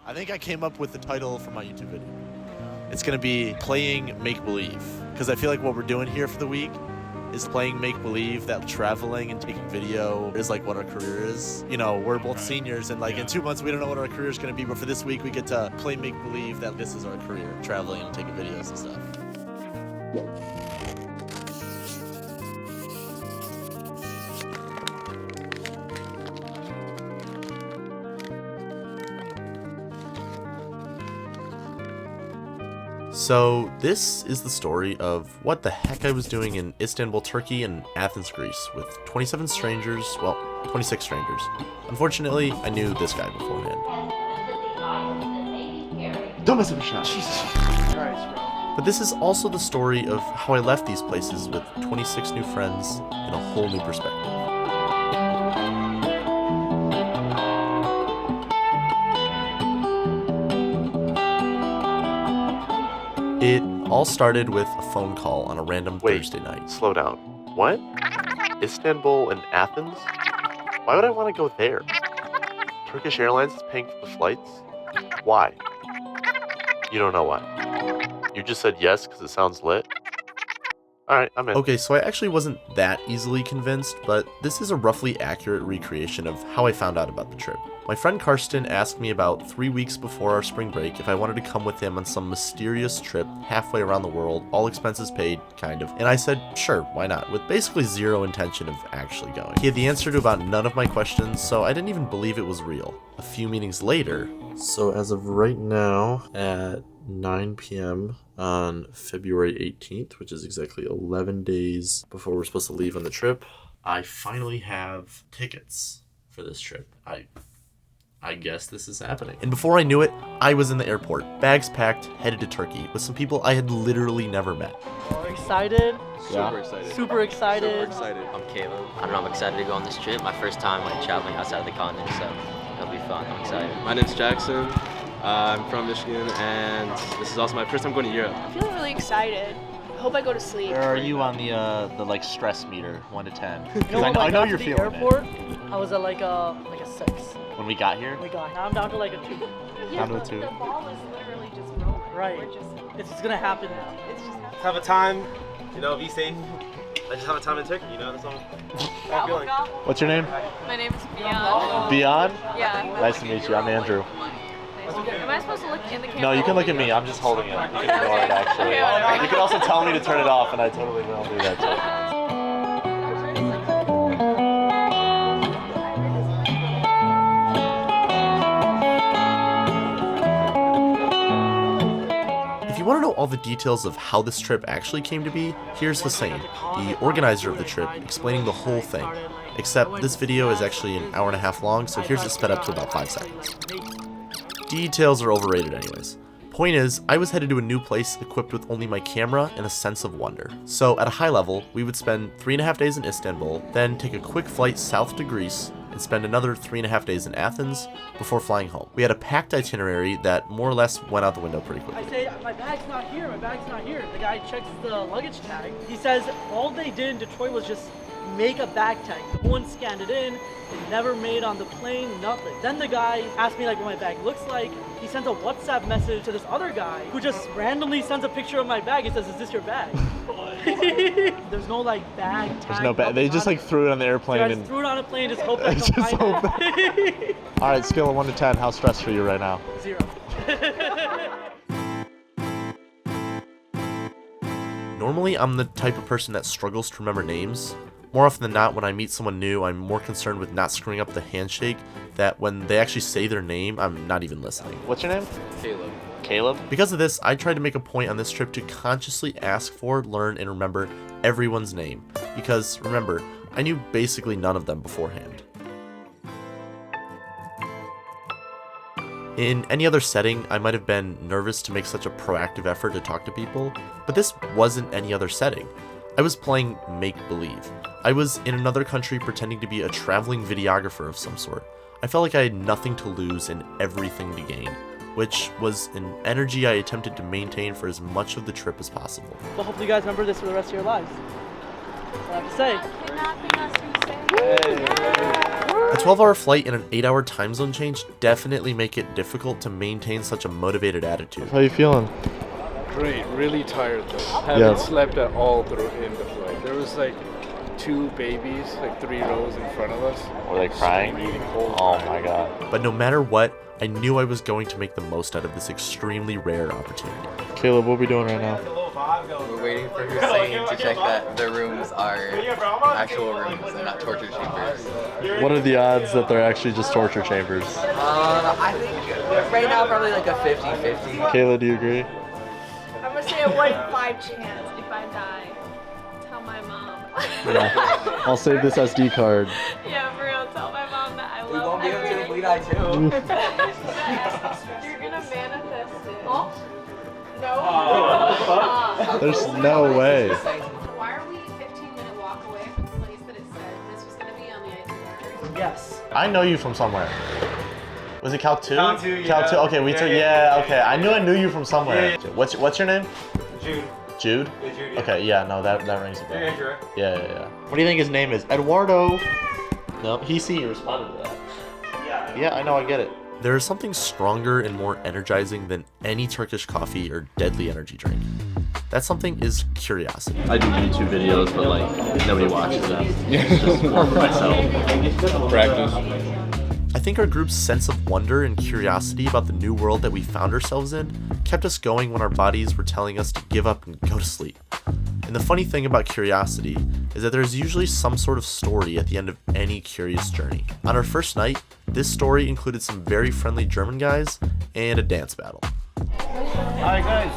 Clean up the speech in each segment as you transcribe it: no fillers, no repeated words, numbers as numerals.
I think I came up with the title for my YouTube video. It's gonna be playing make-believe, because I feel like what we're doing here for the week is playing make-believe that traveling and taking video is like what our career is. You know, we're both seniors, and like in 2 months we don't know what our career is gonna be, but for this week we get to play make-believe that this is our career, traveling and taking videos and stuff. So this is the story of what the heck I was doing in Istanbul, Turkey and Athens, Greece with 27 strangers, well, 26 strangers. Unfortunately, I knew this guy beforehand. Don't mess with my shot. Jesus Christ, bro. But this is also the story of how I left these places with 26 new friends and a whole new perspective. It all started with a phone call on a random Thursday night. Slow down. What? Istanbul and Athens? Why would I want to go there? Turkish Airlines is paying for the flights? Why? You don't know why. You just said yes because it sounds lit? Alright, I'm in. Okay, so I actually wasn't that easily convinced, but this is a roughly accurate recreation of how I found out about the trip. My friend Karsten asked me about 3 weeks before our spring break if I wanted to come with him on some mysterious trip halfway around the world, all expenses paid, kind of. And I said, sure, why not, with basically zero intention of actually going. He had the answer to about none of my questions, so I didn't even believe it was real. A few meetings later, so as of right now, at 9 p.m. on February 18th, which is exactly 11 days before we're supposed to leave on the trip, I finally have tickets for this trip. I guess this is happening. And before I knew it, I was in the airport, bags packed, headed to Turkey with some people I had literally never met. Excited? Yeah. Super excited. Super excited. I'm Caleb. I don't know, I'm excited to go on this trip. My first time traveling outside of the continent, so it'll be fun. I'm excited. My name's Jackson. I'm from Michigan, and this is also my first time going to Europe. I'm feeling really excited. I hope I go to sleep. Where are you on the like stress meter, 1 to 10? You know, I know you're feeling airport, it. I was at like a 6. When we got here? Now I'm down to like a 2. Yeah, Down to a 2. the ball is literally just rolling. Right. It's just gonna happen now. It's just happening. Have a time, be safe. I just have a time in Turkey, that's all. I'm feeling. What's your name? My name is Beyond. Beyond? Yeah. Nice to meet you. I'm Andrew. Am I supposed to look in the camera? No, you can look at me. I'm just holding it. You can ignore it, actually. Okay, whatever. You can also tell me to turn it off, and I totally will do that too. If you want to know all the details of how this trip actually came to be, here's Hussein, the organizer of the trip, explaining the whole thing. Except this video is actually an hour and a half long, so here's it sped up to about 5 seconds. Details are overrated anyways. Point is, I was headed to a new place equipped with only my camera and a sense of wonder. So at a high level, we would spend 3.5 days in Istanbul, then take a quick flight south to Greece, and spend another 3.5 days in Athens before flying home. We had a packed itinerary that more or less went out the window pretty quickly. I say, my bag's not here. The guy checks the luggage tag. He says all they did in Detroit was just make a bag tag. No one scanned it in. It never made on the plane, nothing. Then the guy asked me what my bag looks like. He sent a WhatsApp message to this other guy who just randomly sends a picture of my bag. He says, is this your bag? There's no bag tag. There's no bag. They just threw it on the airplane. So I and just threw it on a plane, just hope I don't find it. All right, scale of 1 to 10. How stressed are you right now? 0. Normally, I'm the type of person that struggles to remember names. More often than not, when I meet someone new, I'm more concerned with not screwing up the handshake that when they actually say their name, I'm not even listening. What's your name? Caleb. Caleb? Because of this, I tried to make a point on this trip to consciously ask for, learn, and remember everyone's name. Because, remember, I knew basically none of them beforehand. In any other setting, I might have been nervous to make such a proactive effort to talk to people, but this wasn't any other setting. I was playing make-believe. I was in another country pretending to be a traveling videographer of some sort. I felt like I had nothing to lose and everything to gain, which was an energy I attempted to maintain for as much of the trip as possible. Well, hopefully you guys remember this for the rest of your lives. That's all I have to say. Kidnapping us, you say? A 12-hour flight and an 8-hour time zone change definitely make it difficult to maintain such a motivated attitude. How you feeling? Great, really tired though. Haven't slept at all through in the flight. There was like 2 babies, like 3 rows in front of us. Were they crying? Oh my god. But no matter what, I knew I was going to make the most out of this extremely rare opportunity. Caleb, what are we doing right now? We're waiting for Hussein to check that the rooms are actual rooms and not torture chambers. What are the odds that they're actually just torture chambers? I think right now probably like a 50-50. Kayla, do you agree? I'm gonna say a 1 in 5 chance if I die. Tell my mom. Yeah. I'll save this SD card. Yeah, for real. Tell my mom that I love her. We won't be able to if we die too. You're gonna manifest it. Oh? No. There's no way. Why are we 15-minute walk away from the place that it said this was going to be on the itinerary? Yes. I know you from somewhere. Was it Cal 2? Cal 2, yeah. Cal 2, okay, we took, okay. I knew you from somewhere. Yeah. What's your name? Jude. Jude? Yeah, Jude, yeah. Okay, yeah, no, that rings a bell. Yeah, Andrew, right? Yeah. What do you think his name is? Eduardo. No, he responded to that. Yeah, I know, I get it. There is something stronger and more energizing than any Turkish coffee or deadly energy drink. That something is curiosity. I do YouTube videos, but like nobody watches them. It's just more for myself. Practice. I think our group's sense of wonder and curiosity about the new world that we found ourselves in kept us going when our bodies were telling us to give up and go to sleep. And the funny thing about curiosity is that there's usually some sort of story at the end of any curious journey. On our first night, this story included some very friendly German guys and a dance battle. Hi guys,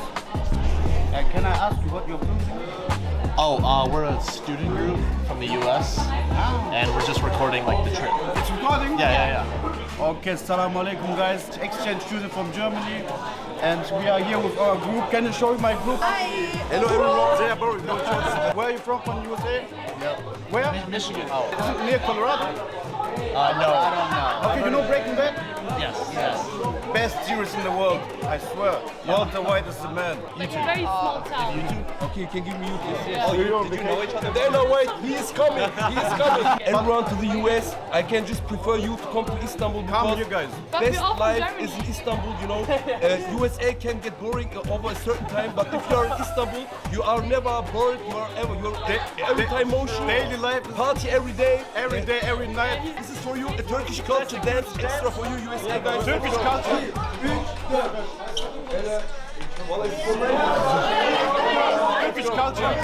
can I ask you what you're doing? Oh, we're a student group from the US, and we're just recording like the trip. It's recording? Yeah. Okay, Assalamu alaikum guys, exchange student from Germany, and we are here with our group. Can you show me my group? Hi! Hello everyone! Where are you from USA? Yeah. Where? Michigan. Is it near Colorado? No. I don't know. Okay, you know Breaking Bad? Yes. Best series in the world, I swear. Walter White is the man. Like a very small town. Okay, you can give me YouTube. Did you know each other? They know, wait, he is coming. Everyone to the US, I can just prefer you to come to Istanbul Come because here guys. But we're best all from life Germany. is in Istanbul, you know. USA can get boring over a certain time, but if you are in Istanbul, you are never bored, you're every time motion. Daily life is Party every day. every day, every night. This is for you, a Turkish culture dance extra for you USA guys. Turkish culture. Turkish culture.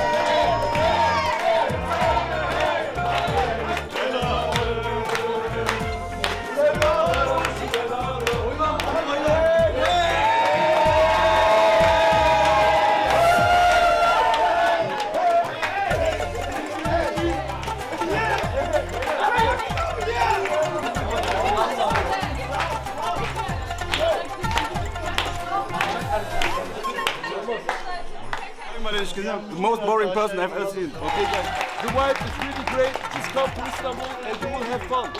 The most boring person I've ever seen. Okay guys, the vibe is really great. Just come to Istanbul and you will have fun.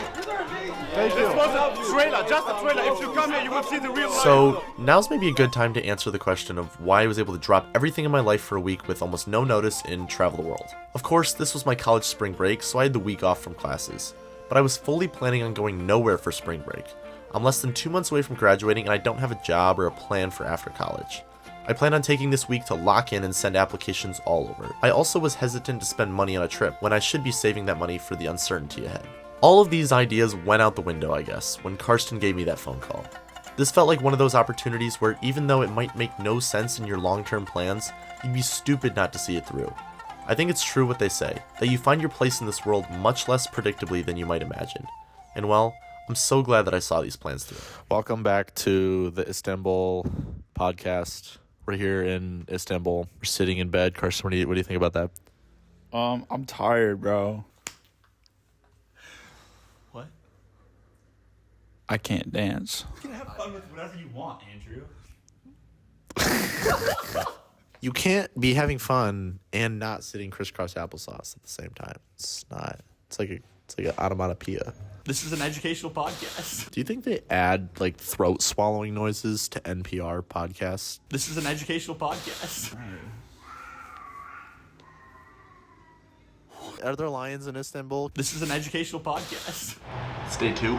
Thank you. This was a trailer, just a trailer. If you come here, you will see the real life. So now's maybe a good time to answer the question of why I was able to drop everything in my life for a week with almost no notice and travel the world. Of course, this was my college spring break, so I had the week off from classes. But I was fully planning on going nowhere for spring break. I'm less than 2 months away from graduating and I don't have a job or a plan for after college. I plan on taking this week to lock in and send applications all over. I also was hesitant to spend money on a trip when I should be saving that money for the uncertainty ahead. All of these ideas went out the window, I guess, when Karsten gave me that phone call. This felt like one of those opportunities where even though it might make no sense in your long-term plans, you'd be stupid not to see it through. I think it's true what they say, that you find your place in this world much less predictably than you might imagine. And well, I'm so glad that I saw these plans through. Welcome back to the Istanbul podcast. We're here in Istanbul. We're sitting in bed. Karsten, what do you think about that? I'm tired, bro. What? I can't dance. You can have fun with whatever you want, Andrew. You can't be having fun and not sitting crisscross applesauce at the same time. It's not. It's like an onomatopoeia. This is an educational podcast. Do you think they add like throat swallowing noises to NPR podcasts? This is an educational podcast. Are there lions in Istanbul? This is an educational podcast. It's day 2.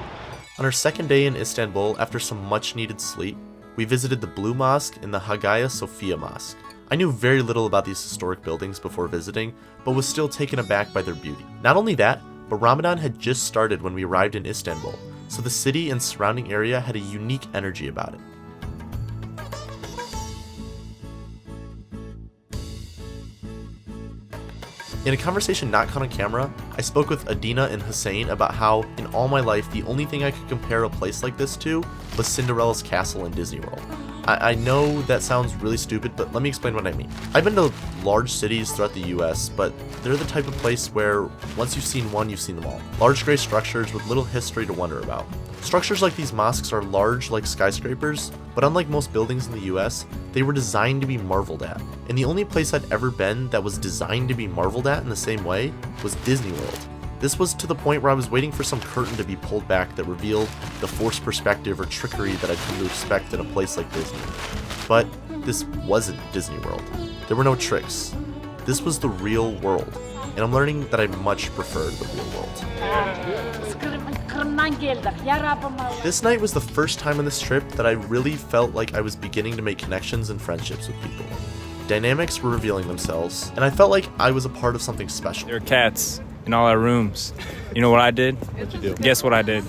On our second day in Istanbul, after some much-needed sleep, we visited the Blue Mosque and the Hagia Sophia Mosque. I knew very little about these historic buildings before visiting, but was still taken aback by their beauty. Not only that, but Ramadan had just started when we arrived in Istanbul, so the city and surrounding area had a unique energy about it. In a conversation not caught on camera, I spoke with Adina and Hussein about how, in all my life, the only thing I could compare a place like this to was Cinderella's castle in Disney World. I know that sounds really stupid, but let me explain what I mean. I've been to large cities throughout the US, but they're the type of place where once you've seen one, you've seen them all. Large gray structures with little history to wonder about. Structures like these mosques are large like skyscrapers, but unlike most buildings in the US, they were designed to be marveled at. And the only place I'd ever been that was designed to be marveled at in the same way was Disney World. This was to the point where I was waiting for some curtain to be pulled back that revealed the forced perspective or trickery that I'd come to expect in a place like Disney. But this wasn't Disney World. There were no tricks. This was the real world, and I'm learning that I much preferred the real world. This night was the first time on this trip that I really felt like I was beginning to make connections and friendships with people. Dynamics were revealing themselves, and I felt like I was a part of something special. There are cats in all our rooms. You know what I did? What'd you do? Guess what I did?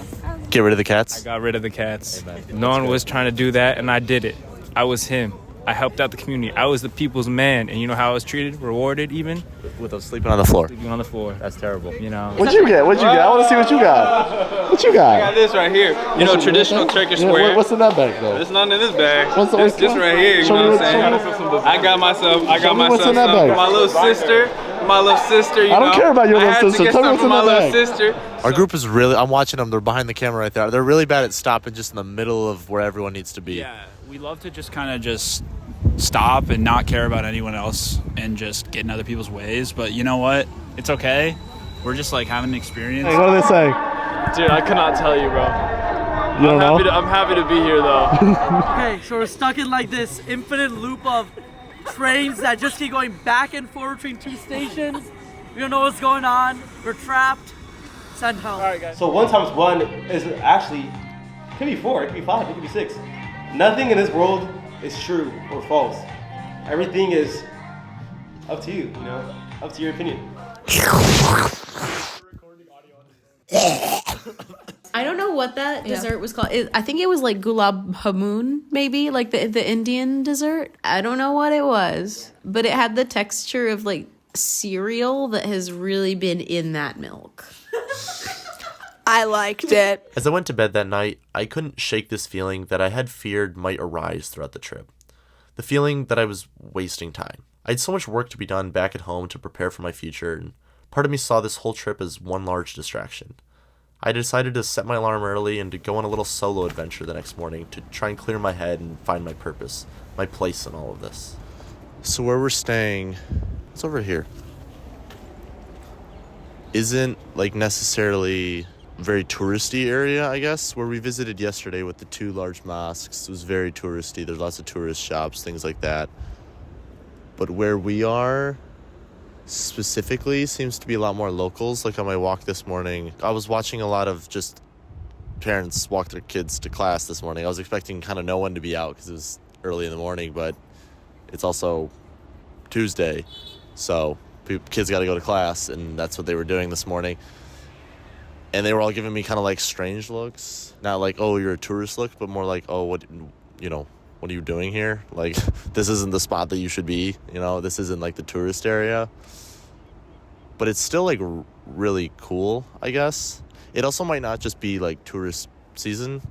Get rid of the cats? I got rid of the cats. Amen. No one was trying to do that, and I did it. I was him. I helped out the community. I was the people's man, and you know how I was treated? Rewarded, even? With us sleeping on the floor. Sleeping on the floor. That's terrible. You know. What'd you get? What'd you get? I want to see what you got. What you got? I got this right here. You know, traditional Turkish wear. What's in that bag, though? There's nothing in this bag. What's This right here, you know what I'm saying? I got myself what's in that bag. my little sister, you know. I don't care about your little sister. Tell me what's in my that little bag. sister. Our group is really, I'm watching them, they're behind the camera right there. They're really bad at stopping just in the middle of where everyone needs to be. Yeah, we love to just kind of just stop and not care about anyone else and just get in other people's ways. But you know what? It's okay. We're just like having an experience. Hey, what are they saying? Dude, I cannot tell you, bro. You don't know? I'm happy to be here, though. Okay, so we're stuck in like this infinite loop of trains that just keep going back and forth between 2 stations. We don't know what's going on. We're trapped. Send help. All right, guys. So 1 times 1 is actually, it could be 4, it could be 5, it could be 6. Nothing in this world is true or false. Everything is up to you, you know, up to your opinion. I don't know what that dessert was called. I think it was like gulab jamun, maybe, like the Indian dessert. I don't know what it was, but it had the texture of like cereal that has really been in that milk. I liked it. As I went to bed that night, I couldn't shake this feeling that I had feared might arise throughout the trip. The feeling that I was wasting time. I had so much work to be done back at home to prepare for my future, and part of me saw this whole trip as one large distraction. I decided to set my alarm early and to go on a little solo adventure the next morning to try and clear my head and find my purpose, my place in all of this. So where we're staying, it's over here. Isn't like necessarily a very touristy area, I guess, where we visited yesterday with the 2 large mosques. It was very touristy. There's lots of tourist shops, things like that. But where we are specifically seems to be a lot more locals. Like on my walk this morning, I was watching a lot of just parents walk their kids to class this morning. I was expecting kind of no one to be out because it was early in the morning, but it's also Tuesday, so kids got to go to class, and that's what they were doing this morning. And they were all giving me kind of like strange looks, not like, oh, you're a tourist look, but more like, oh, what are you doing here? Like, this isn't the spot that you should be, you know, this isn't like the tourist area. But it's still like really cool, I guess. It also might not just be like tourist season.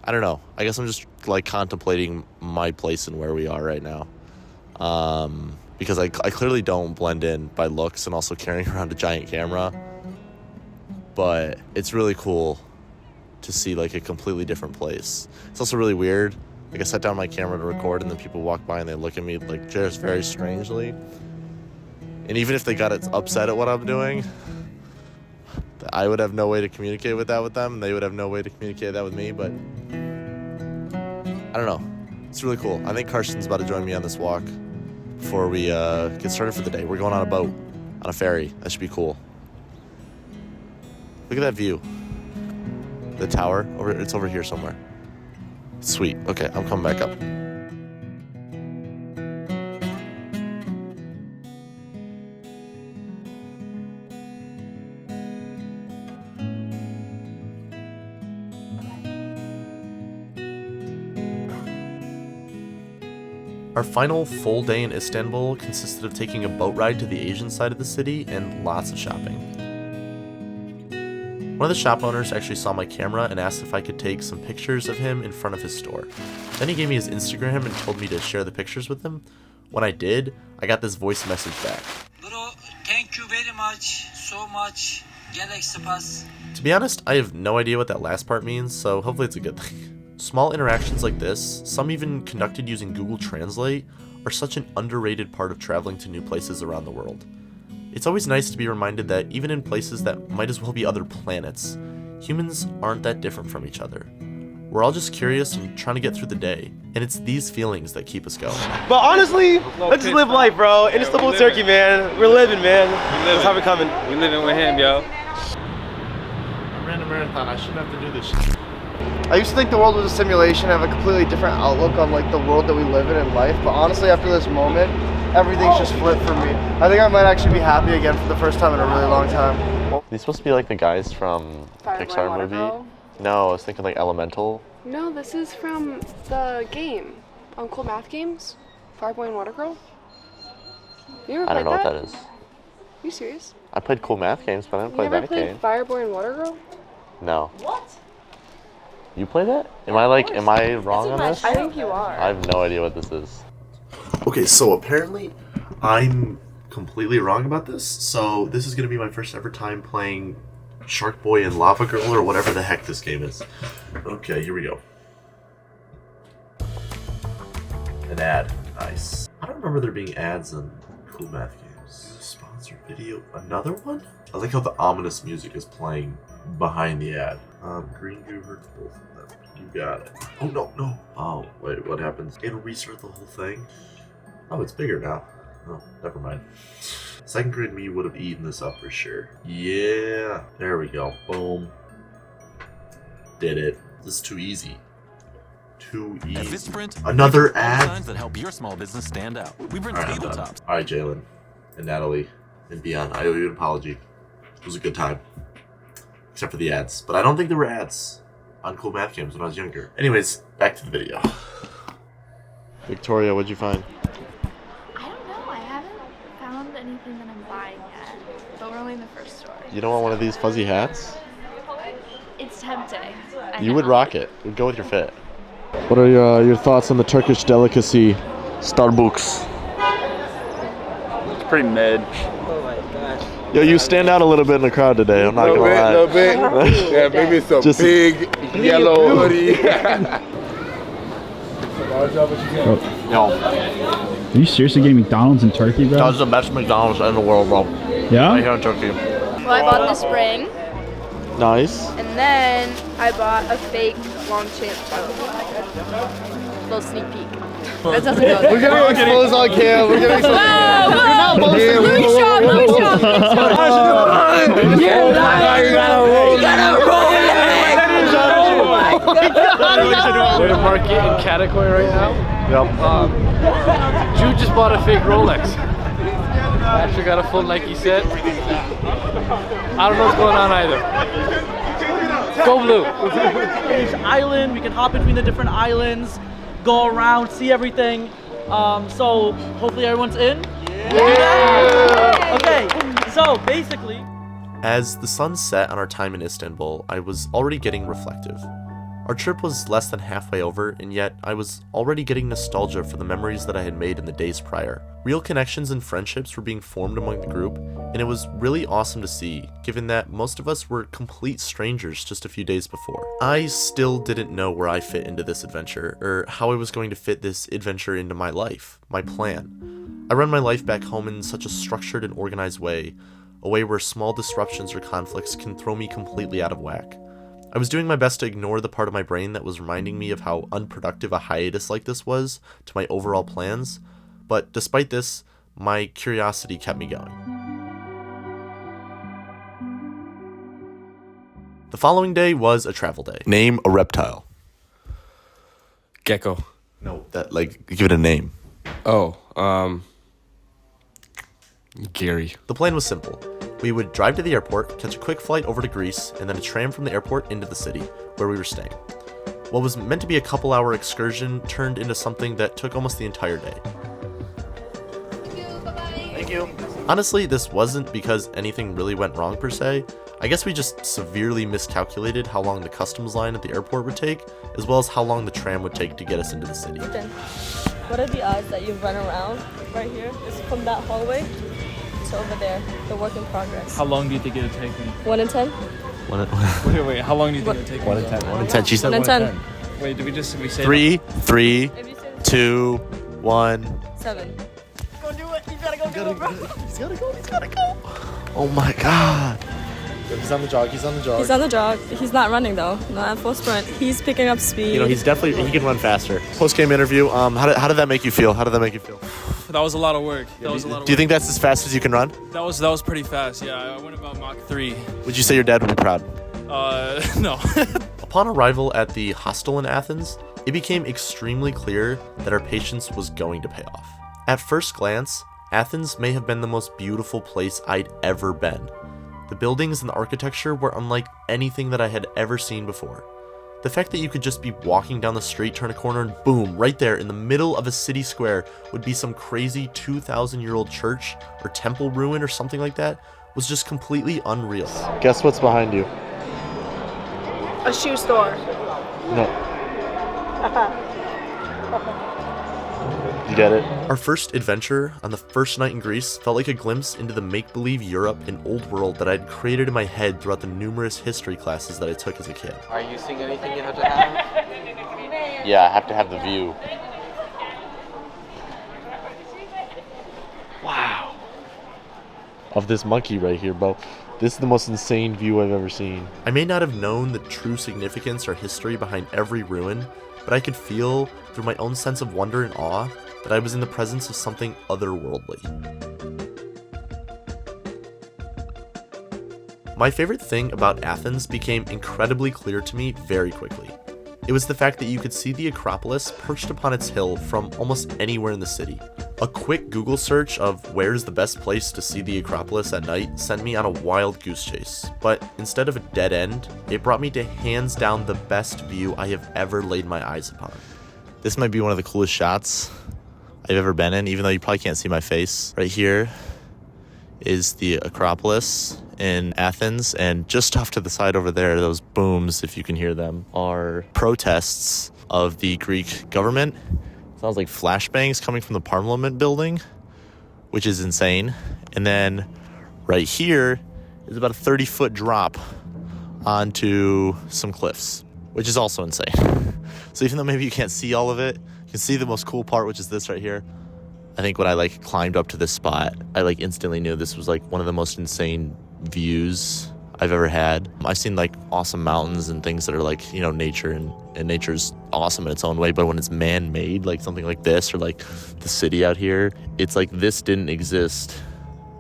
I don't know. I guess I'm just like contemplating my place and where we are right now. Because I clearly don't blend in by looks and also carrying around a giant camera. But it's really cool to see like a completely different place. It's also really weird. Like I set down my camera to record and then people walk by and they look at me like just very strangely. And even if they got upset at what I'm doing, I would have no way to communicate with them, and they would have no way to communicate that with me, but I don't know. It's really cool. I think Karsten's about to join me on this walk before we get started for the day. We're going on a boat. on a ferry. That should be cool. Look at that view. The tower, it's over here somewhere. Sweet. Okay, I'm coming back up. Our final full day in Istanbul consisted of taking a boat ride to the Asian side of the city and lots of shopping. One of the shop owners actually saw my camera and asked if I could take some pictures of him in front of his store. Then he gave me his Instagram and told me to share the pictures with him. When I did, I got this voice message back. Bro, thank you very much, so much. Galaxy Pass. To be honest, I have no idea what that last part means, so hopefully it's a good thing. Small interactions like this, some even conducted using Google Translate, are such an underrated part of traveling to new places around the world. It's always nice to be reminded that even in places that might as well be other planets, humans aren't that different from each other. We're all just curious and trying to get through the day, and it's these feelings that keep us going. But honestly, let's just live life, bro. In Istanbul, Turkey, man. We're living, man. Let's have it coming. We living with him, yo. I ran a marathon. I shouldn't have to do this shit. I used to think the world was a simulation, have a completely different outlook on like the world that we live in life, but honestly after this moment, everything's just flipped for me. I think I might actually be happy again for the first time in a really long time. Are these supposed to be like the guys from Pixar movie? No, I was thinking like Elemental. No, this is from the game. Cool Math Games? Fireboy and Water Girl? You ever I don't know played what that is. Are you serious? I played Cool Math Games, but I didn't play that game. You never played Fireboy and Water Girl? No. What? You play that? Am I wrong on this? I think you are. I have no idea what this is. Okay, so apparently I'm completely wrong about this. So this is going to be my first ever time playing Shark Boy and Lava Girl or whatever the heck this game is. Okay, here we go. An ad. Nice. I don't remember there being ads in Cool Math Games. Sponsored video. Another one? I like how the ominous music is playing behind the ad. Green goo hurts both of them. You got it. Oh, no. Oh, wait, what happens? It'll restart the whole thing? Oh, it's bigger now. Oh, never mind. Second grade me would have eaten this up for sure. Yeah. There we go. Boom. Did it. This is too easy. Too easy. At Visprint, another ad? Designs that help your small business stand out. We bring tabletops. Alright, Jalen. And Natalie. And beyond. I owe you an apology. It was a good time. Except for the ads. But I don't think there were ads on Cool Math Games when I was younger. Anyways, back to the video. Victoria, what'd you find? I don't know. I haven't found anything that I'm buying yet. But we're only in the first store. You don't want one of these fuzzy hats? It's tempting. You would rock it. It would go with your fit. What are your thoughts on the Turkish delicacy, Starbucks? It's pretty mid. Yo, you stand out a little bit in the crowd today, I'm not gonna lie. A little bit. Yeah, maybe some Just big yellow hoodie. Yo. Are you seriously getting McDonald's in Turkey, bro? That's the best McDonald's in the world, bro. Yeah? Right here in Turkey. Well, I bought this ring, Nice. and then I bought a fake Longchamp toe. Little sneak peek. That doesn't go there. We're getting exposed on cam. We're getting exposed. Louis shot. We're at a market in Catacoy right now. Yep. Jude just bought a fake Rolex. Actually got a full Nike set. I don't know what's going on either. Go blue. Each island, we can hop between the different islands, go around, see everything. So hopefully everyone's in. Yeah. Okay, so basically, as the sun set on our time in Istanbul, I was already getting reflective. Our trip was less than halfway over, and yet I was already getting nostalgia for the memories that I had made in the days prior. Real connections and friendships were being formed among the group, and it was really awesome to see, given that most of us were complete strangers just a few days before. I still didn't know where I fit into this adventure, or how I was going to fit this adventure into my life, my plan. I run my life back home in such a structured and organized way, a way where small disruptions or conflicts can throw me completely out of whack. I was doing my best to ignore the part of my brain that was reminding me of how unproductive a hiatus like this was to my overall plans, but despite this, my curiosity kept me going. The following day was a travel day. Name a reptile. Gecko. No, that, like, give it a name. Oh, Gary. The plan was simple. We would drive to the airport, catch a quick flight over to Greece, and then a tram from the airport into the city, where we were staying. What was meant to be a couple-hour excursion turned into something that took almost the entire day. Thank you. Honestly, this wasn't because anything really went wrong per se. I guess we just severely miscalculated how long the customs line at the airport would take, as well as how long the tram would take to get us into the city. What are the odds that you run around right here? It's from that hallway to over there, the work in progress. How long do you think it'll take me? 1 in 10? Wait, how long do you think it'll take me? 1 in 10. 1 in 10. She said 1 in 10. Wait, did we say 3, 2, 1. 7. Go do it. You gotta go, bro. He's gotta go. Oh my god. He's on the jog. He's on the jog. He's not running though. Not at full sprint. He's picking up speed. You know, he can run faster. Post-game interview. How did that make you feel? How did that make you feel? That was a lot of work. Do you think that's as fast as you can run? That was pretty fast. Yeah, I went about Mach 3. Would you say your dad would be proud? No. Upon arrival at the hostel in Athens, it became extremely clear that our patience was going to pay off. At first glance, Athens may have been the most beautiful place I'd ever been. The buildings and the architecture were unlike anything that I had ever seen before. The fact that you could just be walking down the street, turn a corner, and boom, right there in the middle of a city square would be some crazy 2,000-year-old church or temple ruin or something like that was just completely unreal. Guess what's behind you? A shoe store. No. You get it? Our first adventure on the first night in Greece felt like a glimpse into the make-believe Europe and old world that I'd created in my head throughout the numerous history classes that I took as a kid. Are you seeing anything you have to have? Yeah, I have to have the view. Wow. Of this monkey right here, bro. This is the most insane view I've ever seen. I may not have known the true significance or history behind every ruin, but I could feel, through my own sense of wonder and awe, that I was in the presence of something otherworldly. My favorite thing about Athens became incredibly clear to me very quickly. It was the fact that you could see the Acropolis perched upon its hill from almost anywhere in the city. A quick Google search of where's the best place to see the Acropolis at night sent me on a wild goose chase, but instead of a dead end, it brought me to hands down the best view I have ever laid my eyes upon. This might be one of the coolest shots I've ever been in, even though you probably can't see my face. Right here is the Acropolis in Athens, and just off to the side over there, those booms, if you can hear them, are protests of the Greek government. Sounds like flashbangs coming from the Parliament building, which is insane. And then right here is about a 30-foot drop onto some cliffs, which is also insane. So even though maybe you can't see all of it, you can see the most cool part, which is this right here. I think when I climbed up to this spot, I instantly knew this was one of the most insane views I've ever had. I've seen awesome mountains and things that are nature, and nature's awesome in its own way, but when it's man-made, something like this, or the city out here, it's this didn't exist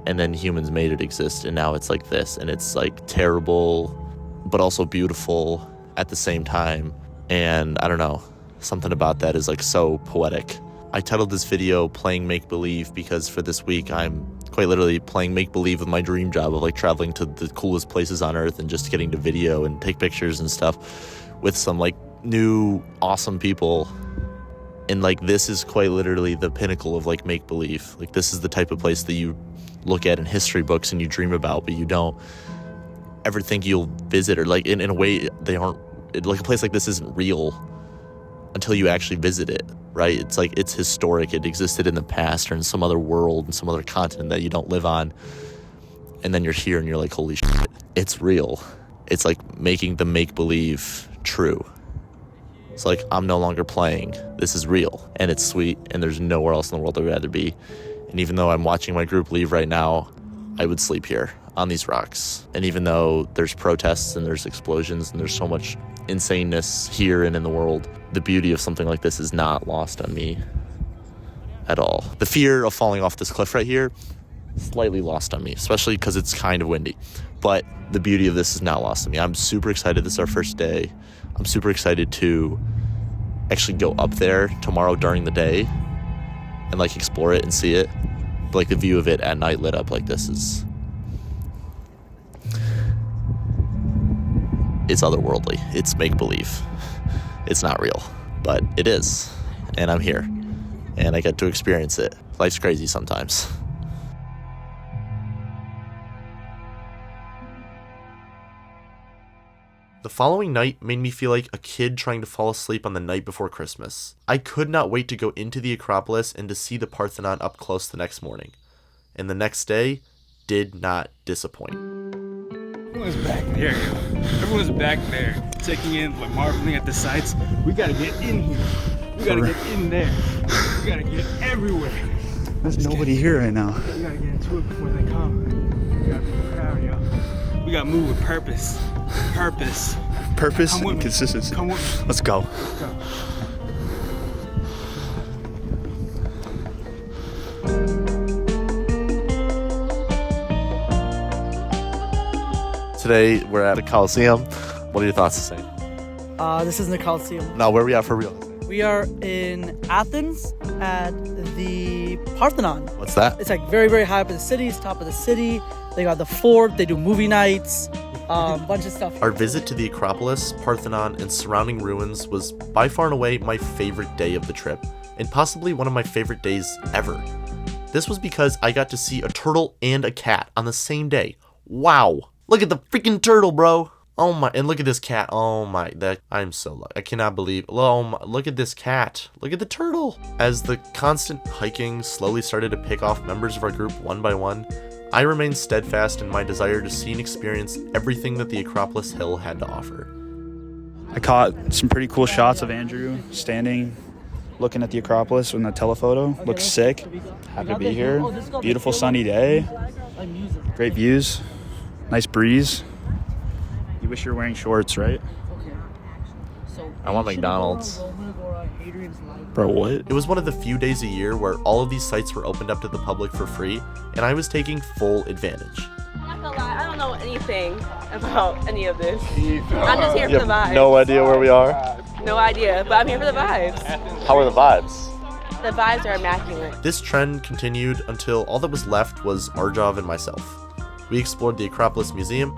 and then humans made it exist, and now it's this, and it's terrible but also beautiful at the same time. And I don't know, something about that is so poetic. I titled this video Playing Make-Believe because for this week I'm quite literally playing make-believe with my dream job of traveling to the coolest places on earth and just getting to video and take pictures and stuff with some new awesome people. And this is quite literally the pinnacle of like-make-believe. This is the type of place that you look at in history books and you dream about, but you don't ever think you'll visit, or in a way they aren't, a place like this isn't real until you actually visit it, right? It's it's historic. It existed in the past or in some other world, in some other continent that you don't live on. And then you're here and you're holy shit, it's real. It's making the make-believe true. It's I'm no longer playing. This is real, and it's sweet, and there's nowhere else in the world I'd rather be. And even though I'm watching my group leave right now, I would sleep here on these rocks. And even though there's protests and there's explosions and there's so much insaneness here and in the world, the beauty of something like this is not lost on me at all. The fear of falling off this cliff right here slightly lost on me, especially because it's kind of windy. But the beauty of this is not lost on me. I'm super excited. This is our first day. I'm super excited to actually go up there tomorrow during the day and like explore it and see it. But like the view of it at night lit up like this is, it's otherworldly. It's make-believe. It's not real, but it is. And I'm here and I get to experience it. Life's crazy sometimes. The following night made me feel like a kid trying to fall asleep on the night before Christmas. I could not wait to go into the Acropolis and to see the Parthenon up close the next morning. And the next day did not disappoint. Everyone's back there. Everyone's back there, checking in, like marveling at the sights. We gotta get in here. We gotta get in there. We gotta get everywhere. There's nobody here right now. We gotta get into it before they come. We gotta be prepared, yo. We gotta move with purpose. Purpose And consistency. Come with me. Let's go. Let's go. Today we're at a Coliseum. What are your thoughts to say? This isn't the Coliseum. Now, where are we at for real? We are in Athens at the Parthenon. What's that? It's like very, very high up in the city. It's top of the city. They got the fort. They do movie nights. Bunch of stuff. Our visit to the Acropolis, Parthenon, and surrounding ruins was by far and away my favorite day of the trip, and possibly one of my favorite days ever. This was because I got to see a turtle and a cat on the same day. Wow! Look at the freaking turtle, bro! Oh my, and look at this cat. Oh my, I'm so lucky. I cannot believe. Oh my, look at this cat. Look at the turtle. As the constant hiking slowly started to pick off members of our group one by one, I remained steadfast in my desire to see and experience everything that the Acropolis Hill had to offer. I caught some pretty cool shots of Andrew standing, looking at the Acropolis in the telephoto. Looks sick. Happy to be here. Beautiful sunny day. Great views. Nice breeze. You wish you were wearing shorts, right? I want McDonald's. Bro, what? It was one of the few days a year where all of these sites were opened up to the public for free, and I was taking full advantage. I'm not gonna lie, I don't know anything about any of this. I'm just here for the vibes. No idea where we are? No idea, but I'm here for the vibes. How are the vibes? The vibes are immaculate. This trend continued until all that was left was Arjav and myself. We explored the Acropolis Museum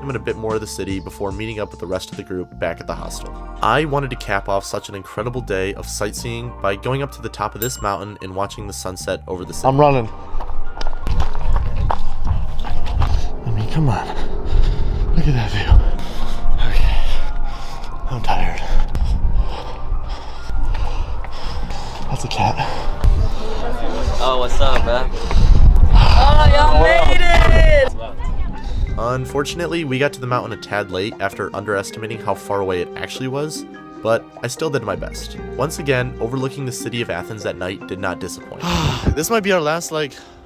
and a bit more of the city before meeting up with the rest of the group back at the hostel. I wanted to cap off such an incredible day of sightseeing by going up to the top of this mountain and watching the sunset over the city. I'm running. I mean, come on. Look at that view. Okay. I'm tired. That's a cat. Oh, what's up, man? Oh, y'all made it! Unfortunately, we got to the mountain a tad late after underestimating how far away it actually was, but I still did my best. Once again, overlooking the city of Athens at night did not disappoint. This might be our last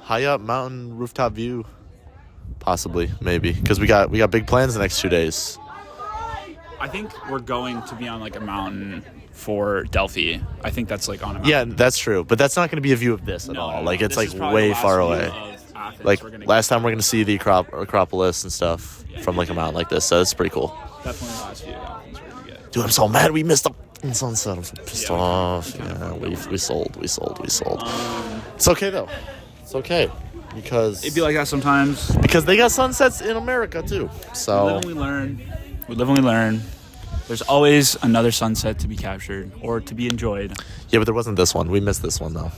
high up mountain rooftop view. Possibly, maybe, because we got big plans the next 2 days. I think we're going to be on a mountain for Delphi. I think that's on a mountain. Yeah, that's true, but that's not going to be a view of this at all. It's way far away. Last time we're going to see the Acropolis and stuff from a mountain like this, so it's pretty cool. Definitely the last view of Athens we're going to get. Dude, I'm so mad we missed the sunset. I'm so pissed off. Yeah, we sold. It's okay though. It's okay. Because it'd be like that sometimes. Because they got sunsets in America too. So we live and we learn. We live and we learn. There's always another sunset to be captured or to be enjoyed. Yeah, but there wasn't this one. We missed this one though.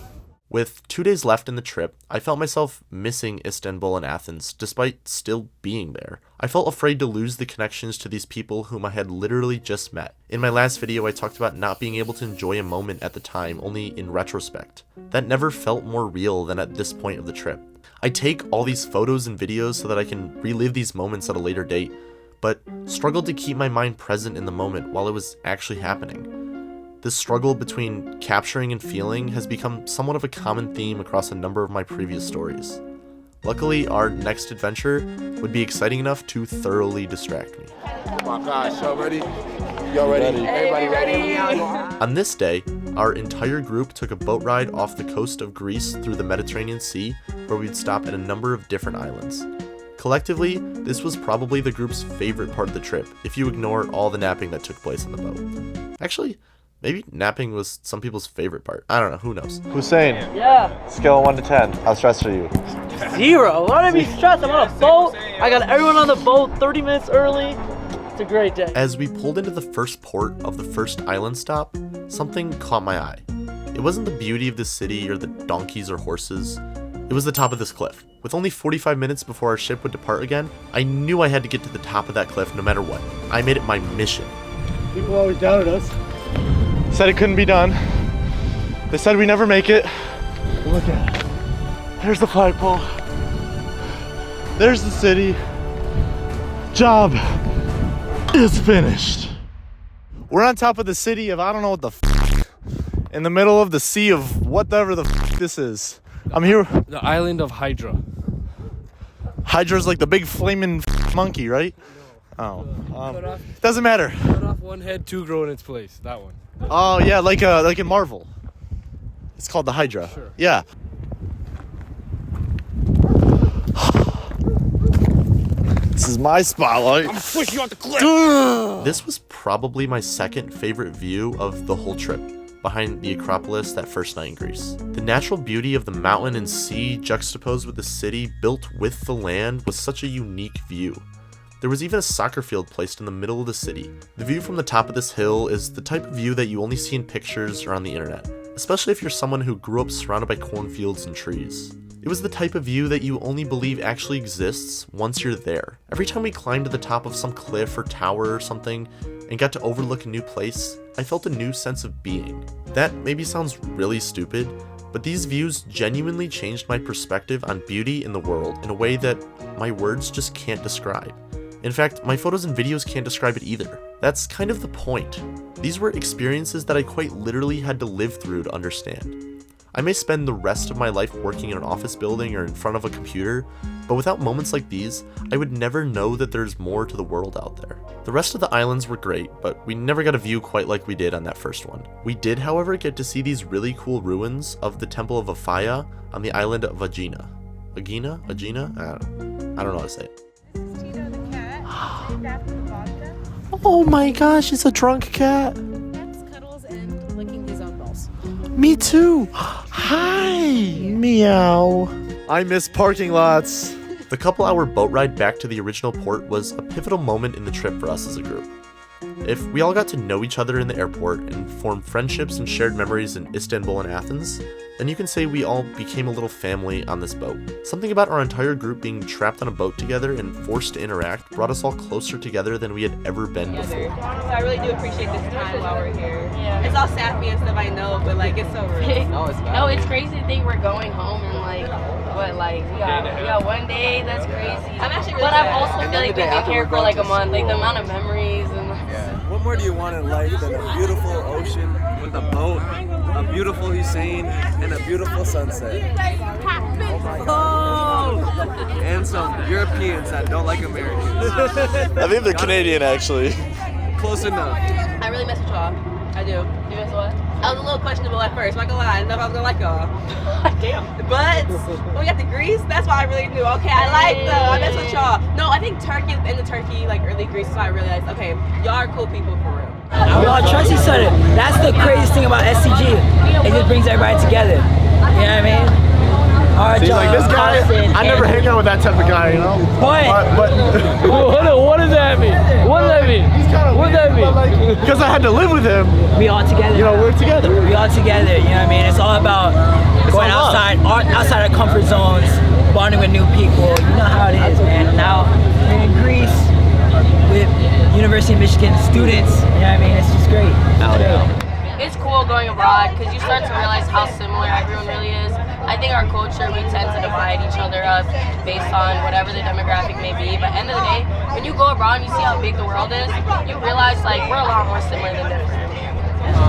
With 2 days left in the trip, I felt myself missing Istanbul and Athens, despite still being there. I felt afraid to lose the connections to these people whom I had literally just met. In my last video, I talked about not being able to enjoy a moment at the time, only in retrospect. That never felt more real than at this point of the trip. I take all these photos and videos so that I can relive these moments at a later date, but struggled to keep my mind present in the moment while it was actually happening. This struggle between capturing and feeling has become somewhat of a common theme across a number of my previous stories. Luckily, our next adventure would be exciting enough to thoroughly distract me. Oh my gosh, y'all ready? Y'all ready? Everybody ready? On this day, our entire group took a boat ride off the coast of Greece through the Mediterranean Sea, where we'd stop at a number of different islands. Collectively, this was probably the group's favorite part of the trip, if you ignore all the napping that took place on the boat. Actually, maybe napping was some people's favorite part. I don't know, who knows? Hussein. Yeah. Scale of 1 to 10. How stressed are you? 0. Why don't I be stressed? I'm on a boat. I got everyone on the boat 30 minutes early. It's a great day. As we pulled into the first port of the first island stop, something caught my eye. It wasn't the beauty of the city or the donkeys or horses. It was the top of this cliff. With only 45 minutes before our ship would depart again, I knew I had to get to the top of that cliff no matter what. I made it my mission. People always doubted us. Said it couldn't be done. They said we never make it. Look at it. There's the flagpole. There's the city. Job is finished. We're on top of the city of I don't know what the in the middle of the sea of whatever the this is. I'm here. The island of Hydra. Hydra's like the big flaming monkey, right? Oh, doesn't matter. Cut off one head, 2 grow in its place. That one. Oh yeah, like in Marvel. It's called the Hydra. Sure. Yeah. This is my spotlight. I'm pushing you off the cliff. This was probably my second favorite view of the whole trip, behind the Acropolis that first night in Greece. The natural beauty of the mountain and sea juxtaposed with the city built with the land was such a unique view. There was even a soccer field placed in the middle of the city. The view from the top of this hill is the type of view that you only see in pictures or on the internet, especially if you're someone who grew up surrounded by cornfields and trees. It was the type of view that you only believe actually exists once you're there. Every time we climbed to the top of some cliff or tower or something and got to overlook a new place, I felt a new sense of being. That maybe sounds really stupid, but these views genuinely changed my perspective on beauty in the world in a way that my words just can't describe. In fact, my photos and videos can't describe it either. That's kind of the point. These were experiences that I quite literally had to live through to understand. I may spend the rest of my life working in an office building or in front of a computer, but without moments like these, I would never know that there's more to the world out there. The rest of the islands were great, but we never got a view quite like we did on that first one. We did, however, get to see these really cool ruins of the Temple of Apphia on the island of Aegina. Aegina? I don't know how to say it. Oh my gosh, it's a drunk cat. That's Cuddles and licking his own balls. Me too. Hi. Meow. I miss parking lots. The couple-hour boat ride back to the original port was a pivotal moment in the trip for us as a group. If we all got to know each other in the airport and form friendships and shared memories in Istanbul and Athens, then you can say we all became a little family on this boat. Something about our entire group being trapped on a boat together and forced to interact brought us all closer together than we had ever been before. So I really do appreciate this time while we're here. Yeah. It's all sappy and stuff, I know, but like it's so real. No, it's crazy to think we're going home and we got one day that's crazy. I'm actually really but sad. I also feel like we've been here for like a month, like the amount of memories and What more do you want in life than a beautiful ocean with a boat, a beautiful Hussein, and a beautiful sunset? Oh my God. And some Europeans that don't like Americans. I think they're Canadian, actually. Close enough. I really miss y'all. I do. You miss what? I was a little questionable at first, I'm not gonna lie. I didn't know if I was gonna like y'all. Damn. But when we got to Greece, that's why I really knew. Okay, I like them. I mess with y'all. No, I think Turkey, in the Turkey, like early Greece, so I realized, okay, y'all are cool people for real. Yo, trust each other. That's the craziest thing about SCG. It just brings everybody together. You know what I mean? Our See, job, like this guy, I never hang out with that type of guy, you know? But what does that mean? What does that mean? What does that mean? Because I had to live with him. We all together. You know, we're together. We all together, you know what I mean? It's all about going outside our comfort zones, bonding with new people. You know how it is, man. Now, we're in Greece with University of Michigan students, you know what I mean? It's just great. it's cool going abroad because you start to realize how similar everyone really is. I think our culture, we tend to divide each other up based on whatever the demographic may be. But at the end of the day, when you go abroad and you see how big the world is, you realize like we're a lot more similar than different.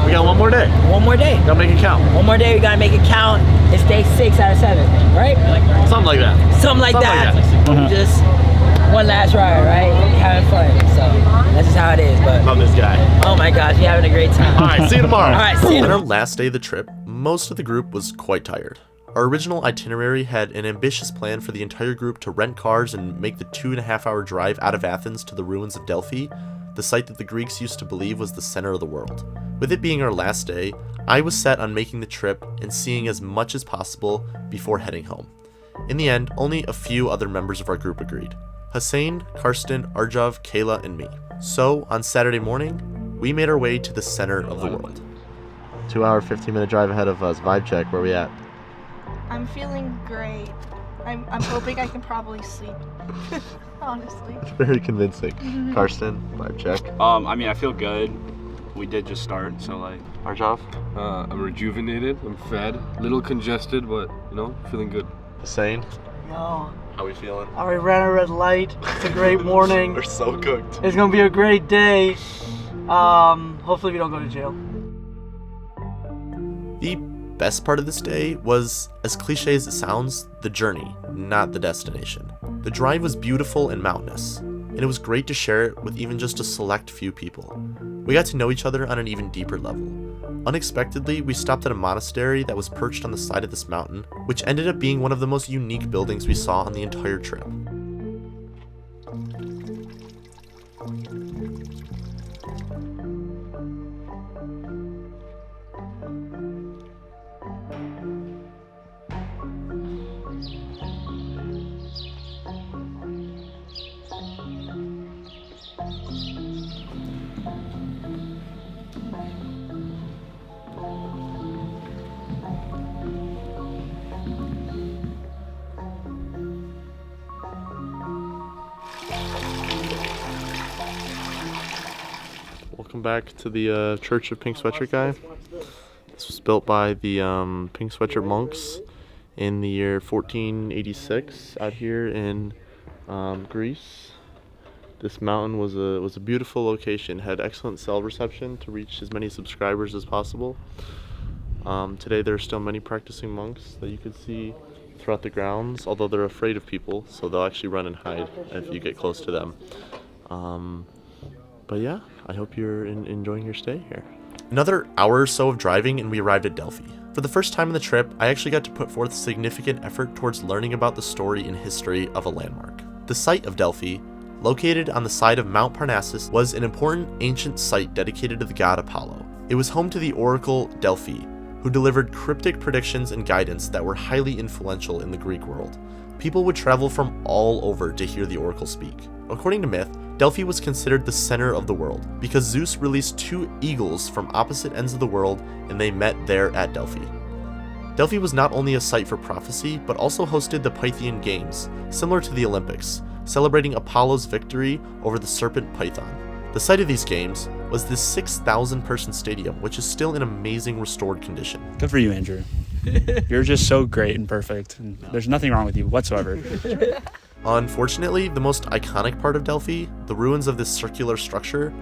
We got one more day. One more day. Gotta make it count. One more day, we gotta make it count. It's day 6 out of 7, right? Something like that. Something like that. Mm-hmm. Just one last ride, right? Having fun. So that's just how it is. But Love this guy. oh my gosh, we're having a great time. All right, see you tomorrow. All right, see you On our tomorrow. last day of the trip, most of the group was quite tired. Our original itinerary had an ambitious plan for the entire group to rent cars and make the 2.5-hour drive out of Athens to the ruins of Delphi, the site that the Greeks used to believe was the center of the world. With it being our last day, I was set on making the trip and seeing as much as possible before heading home. In the end, only a few other members of our group agreed. Hussein, Karsten, Arjav, Kayla, and me. So, on Saturday morning, we made our way to the center of the world. 2-hour, 15-minute drive ahead of us. Vibe check, where we at? I'm feeling great. I'm hoping I can probably sleep. Honestly. Very convincing. Karsten, vibe check. I mean, I feel good. We did just start, so like. Arjav? I'm rejuvenated, I'm fed, a little congested, but you know, feeling good. Hussein? Yo. How we feeling? I already ran a red light. It's a great morning. We're so cooked. It's gonna be a great day. Hopefully we don't go to jail. The best part of this day was, as cliche as it sounds, the journey, not the destination. The drive was beautiful and mountainous, and it was great to share it with even just a select few people. We got to know each other on an even deeper level. Unexpectedly, we stopped at a monastery that was perched on the side of this mountain, which ended up being one of the most unique buildings we saw on the entire trip. Welcome back to the Church of Pink Sweatshirt Guy. This was built by the Pink Sweatshirt monks in the year 1486 out here in Greece. This mountain was a beautiful location, had excellent cell reception to reach as many subscribers as possible. Today there are still many practicing monks that you could see throughout the grounds, although they're afraid of people, so they'll actually run and hide if you get close to them. But yeah, I hope you're enjoying your stay here. Another hour or so of driving and we arrived at Delphi. For the first time on the trip, I actually got to put forth significant effort towards learning about the story and history of a landmark. The site of Delphi, located on the side of Mount Parnassus, was an important ancient site dedicated to the god Apollo. It was home to the oracle Delphi, who delivered cryptic predictions and guidance that were highly influential in the Greek world. People would travel from all over to hear the oracle speak. According to myth, Delphi was considered the center of the world because Zeus released 2 eagles from opposite ends of the world and they met there at Delphi. Delphi was not only a site for prophecy, but also hosted the Pythian Games, similar to the Olympics, celebrating Apollo's victory over the serpent Python. The site of these games was this 6,000 person stadium, which is still in amazing restored condition. Good for you, Andrew. You're just so great and perfect, and there's nothing wrong with you whatsoever. Unfortunately, the most iconic part of Delphi, the ruins of this circular structure,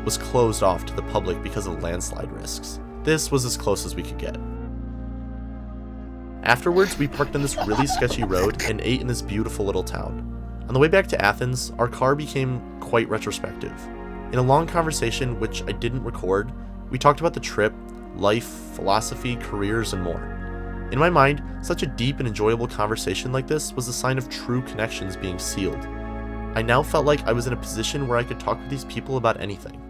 was closed off to the public because of landslide risks. This was as close as we could get. Afterwards, we parked on this really sketchy road and ate in this beautiful little town. On the way back to Athens, our car became quite retrospective. In a long conversation, which I didn't record, we talked about the trip, life, philosophy, careers, and more. In my mind, such a deep and enjoyable conversation like this was a sign of true connections being sealed. I now felt like I was in a position where I could talk with these people about anything.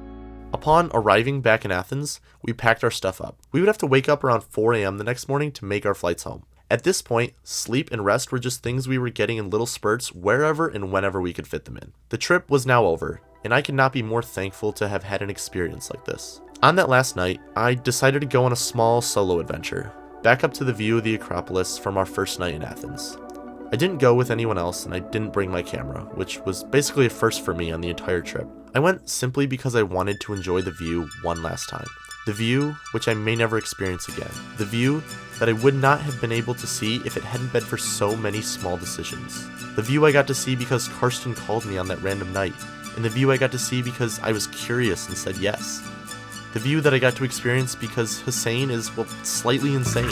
Upon arriving back in Athens, we packed our stuff up. We would have to wake up around 4 a.m. the next morning to make our flights home. At this point, sleep and rest were just things we were getting in little spurts wherever and whenever we could fit them in. The trip was now over, and I could not be more thankful to have had an experience like this. On that last night, I decided to go on a small solo adventure, back up to the view of the Acropolis from our first night in Athens. I didn't go with anyone else and I didn't bring my camera, which was basically a first for me on the entire trip. I went simply because I wanted to enjoy the view one last time. The view which I may never experience again. The view that I would not have been able to see if it hadn't been for so many small decisions. The view I got to see because Karsten called me on that random night, and the view I got to see because I was curious and said yes. The view that I got to experience because Hussein is, well, slightly insane.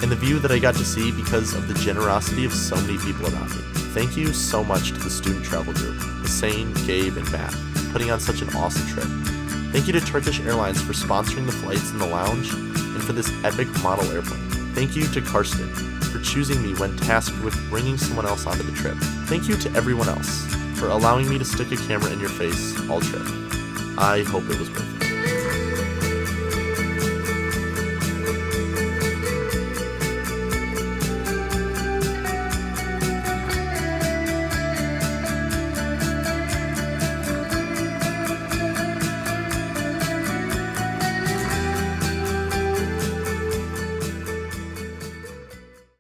And the view that I got to see because of the generosity of so many people around me. Thank you so much to the student travel group, Hussein, Gabe, and Matt, for putting on such an awesome trip. Thank you to Turkish Airlines for sponsoring the flights in the lounge and for this epic model airplane. Thank you to Karsten for choosing me when tasked with bringing someone else onto the trip. Thank you to everyone else for allowing me to stick a camera in your face all trip. I hope it was worth it.